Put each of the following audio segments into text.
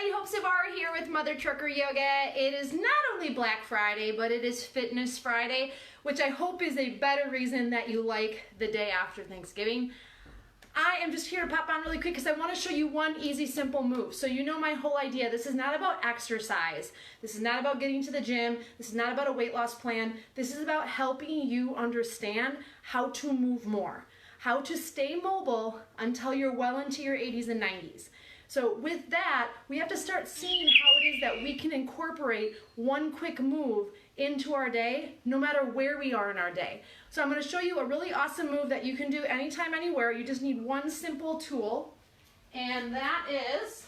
everybody, Hope Savara here with Mother Trucker Yoga. It is not only Black Friday, but it is Fitness Friday, which I hope is a better reason that you like the day after Thanksgiving. I am just here to pop on really quick because I want to show you one easy, simple move. So you know my whole idea. This is not about exercise. This is not about getting to the gym. This is not about a weight loss plan. This is about helping you understand how to move more, how to stay mobile until you're well into your 80s and 90s. So with that, we have to start seeing how it is that we can incorporate one quick move into our day, no matter where we are in our day. So I'm going to show you a really awesome move that you can do anytime, anywhere. You just need one simple tool, and that is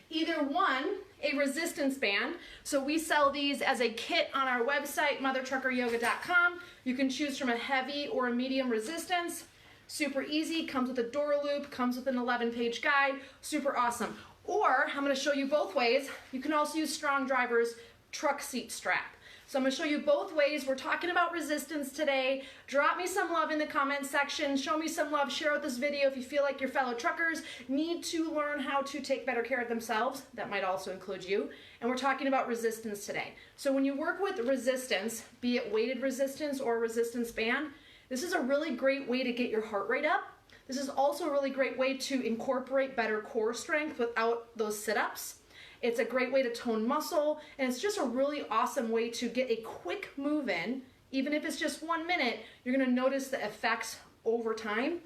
either one, a resistance band. So we sell these as a kit on our website, mothertruckeryoga.com. You can choose from a heavy or a medium resistance. Super easy, comes with a door loop, comes with an 11-page guide, super awesome. Or, I'm going to show you both ways. You can also use Strong Driver's truck seat strap. So I'm going to show you both ways. We're talking about resistance today. Drop me some love in the comments section. Show me some love. Share out this video if you feel like your fellow truckers need to learn how to take better care of themselves. That might also include you. And we're talking about resistance today. So when you work with resistance, be it weighted resistance or resistance band, this is a really great way to get your heart rate up. This is also a really great way to incorporate better core strength without those sit-ups. It's a great way to tone muscle, and it's just a really awesome way to get a quick move in. Even if it's just 1 minute, you're gonna notice the effects over time.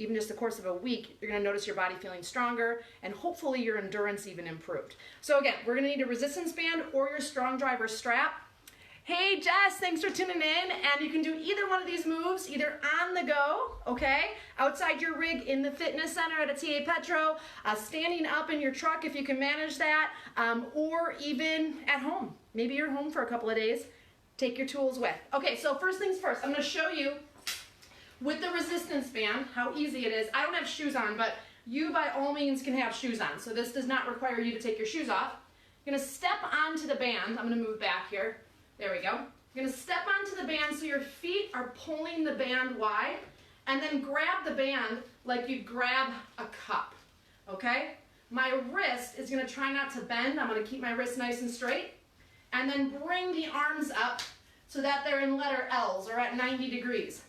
Even just the course of a week, you're gonna notice your body feeling stronger, and hopefully your endurance even improved. So again, we're gonna need a resistance band or your Strong Driver strap. Hey Jess, thanks for tuning in, and you can do either one of these moves, either on the go, okay, outside your rig in the fitness center at a TA Petro, standing up in your truck if you can manage that, or even at home. Maybe you're home for a couple of days, take your tools with. Okay, so first things first, I'm gonna show you with the resistance band how easy it is. I don't have shoes on, but you by all means can have shoes on, so this does not require you to take your shoes off. You're gonna step onto the band. I'm gonna move back here. There we go. You're going to step onto the band so your feet are pulling the band wide, and then grab the band like you'd grab a cup, okay? My wrist is going to try not to bend. I'm going to keep my wrist nice and straight, and then bring the arms up so that they're in letter L's or at 90 degrees.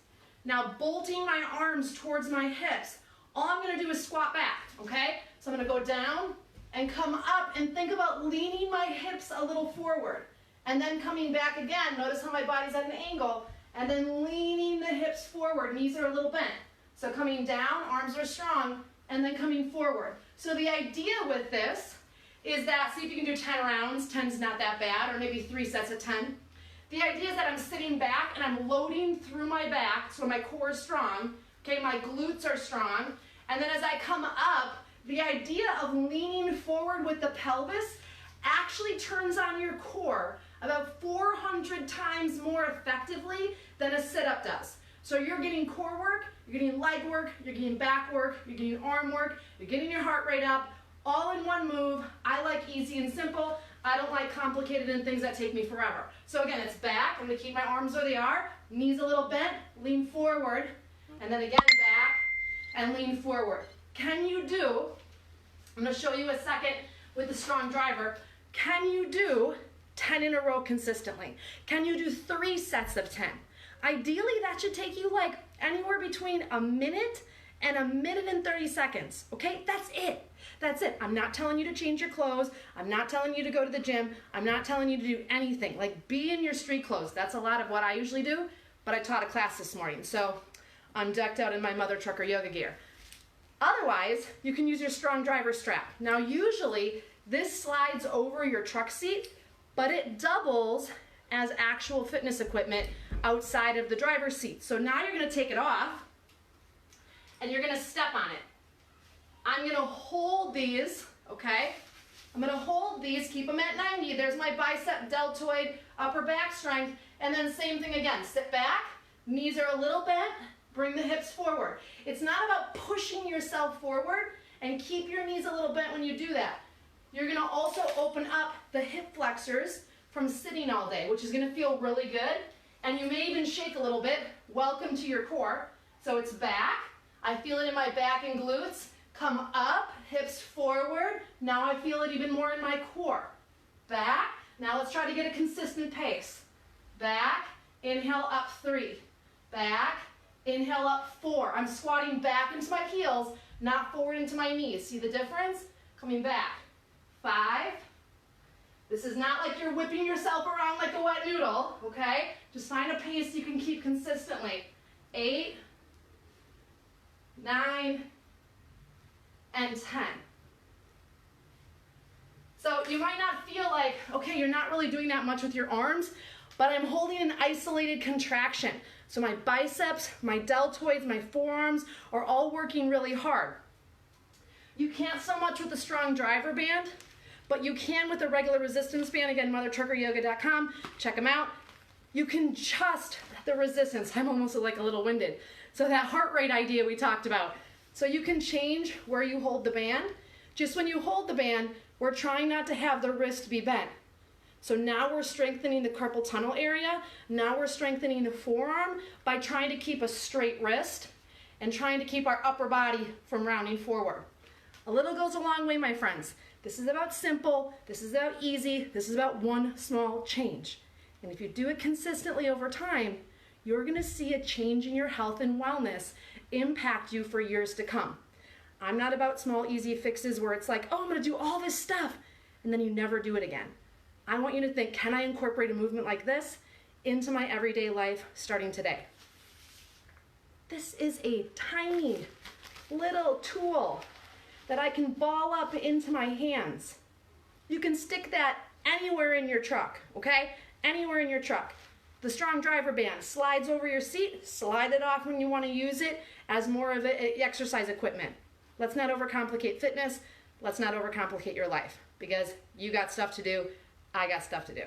Now bolting my arms towards my hips, all I'm going to do is squat back, okay? So I'm going to go down and come up and think about leaning my hips a little forward. And then coming back again, notice how my body's at an angle, and then leaning the hips forward, knees are a little bent. So coming down, arms are strong, and then coming forward. So the idea with this is that, see if you can do 10 rounds, 10's not that bad, or maybe 3 sets of 10. The idea is that I'm sitting back and I'm loading through my back, so my core is strong, okay, my glutes are strong, and then as I come up, the idea of leaning forward with the pelvis actually turns on your core about 400 times more effectively than a sit-up does. So you're getting core work, you're getting leg work, you're getting back work, you're getting arm work, you're getting your heart rate up, all in one move. I like easy and simple. I don't like complicated and things that take me forever. So again, it's back. I'm gonna keep my arms where they are, knees a little bent, lean forward, and then again back and lean forward. Can you do, I'm gonna show you a second with the Strong Driver, can you do 10 in a row consistently? Can you do 3 sets of 10? Ideally, that should take you like anywhere between a minute and a minute and 30 seconds, okay? That's it. That's it. I'm not telling you to change your clothes. I'm not telling you to go to the gym. I'm not telling you to do anything. Like, be in your street clothes. That's a lot of what I usually do, but I taught a class this morning, so I'm decked out in my Mother Trucker Yoga gear. Otherwise, you can use your Strong Driver strap. Now, usually, this slides over your truck seat, but it doubles as actual fitness equipment outside of the driver's seat. So now you're gonna take it off and you're gonna step on it. I'm gonna hold these, okay? I'm gonna hold these, keep them at 90. There's my bicep, deltoid, upper back strength, and then same thing again. Sit back, knees are a little bent, bring the hips forward. It's not about pushing yourself forward, and keep your knees a little bent when you do that. You're gonna also open up the hip flexors from sitting all day, which is gonna feel really good. And you may even shake a little bit. Welcome to your core. So it's back. I feel it in my back and glutes. Come up, hips forward. Now I feel it even more in my core. Back. Now let's try to get a consistent pace. Back, inhale up 3. Back, inhale up 4. I'm squatting back into my heels, not forward into my knees. See the difference? Coming back. 5. This is not like you're whipping yourself around like a wet noodle, okay? Just find a pace you can keep consistently. 8, 9, and 10. So you might not feel like, okay, you're not really doing that much with your arms, but I'm holding an isolated contraction. So my biceps, my deltoids, my forearms are all working really hard. You can't so much with a strong driver band, but you can with a regular resistance band. Again, mothertruckeryoga.com, check them out. You can adjust the resistance. I'm almost like a little winded. So that heart rate idea we talked about. So you can change where you hold the band. Just when you hold the band, we're trying not to have the wrist be bent. So now we're strengthening the carpal tunnel area. Now we're strengthening the forearm by trying to keep a straight wrist and trying to keep our upper body from rounding forward. A little goes a long way, my friends. This is about simple, this is about easy, this is about one small change. And if you do it consistently over time, you're gonna see a change in your health and wellness impact you for years to come. I'm not about small, easy fixes where it's like, oh, I'm gonna do all this stuff, and then you never do it again. I want you to think, can I incorporate a movement like this into my everyday life starting today? This is a tiny little tool that I can ball up into my hands. You can stick that anywhere in your truck, okay? Anywhere in your truck. The strong driver band slides over your seat, slide it off when you want to use it as more of an exercise equipment. Let's not overcomplicate fitness. Let's not overcomplicate your life because you got stuff to do. I got stuff to do.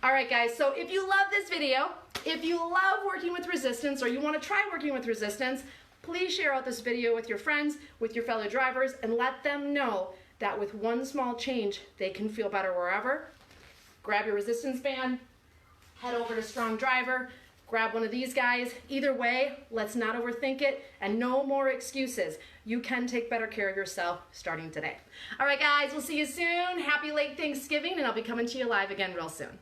All right, guys, so if you love this video, if you love working with resistance or you want to try working with resistance, please share out this video with your friends, with your fellow drivers, and let them know that with one small change, they can feel better wherever. Grab your resistance band, head over to Strong Driver, grab one of these guys. Either way, let's not overthink it, and no more excuses. You can take better care of yourself starting today. All right, guys, we'll see you soon. Happy late Thanksgiving, and I'll be coming to you live again real soon.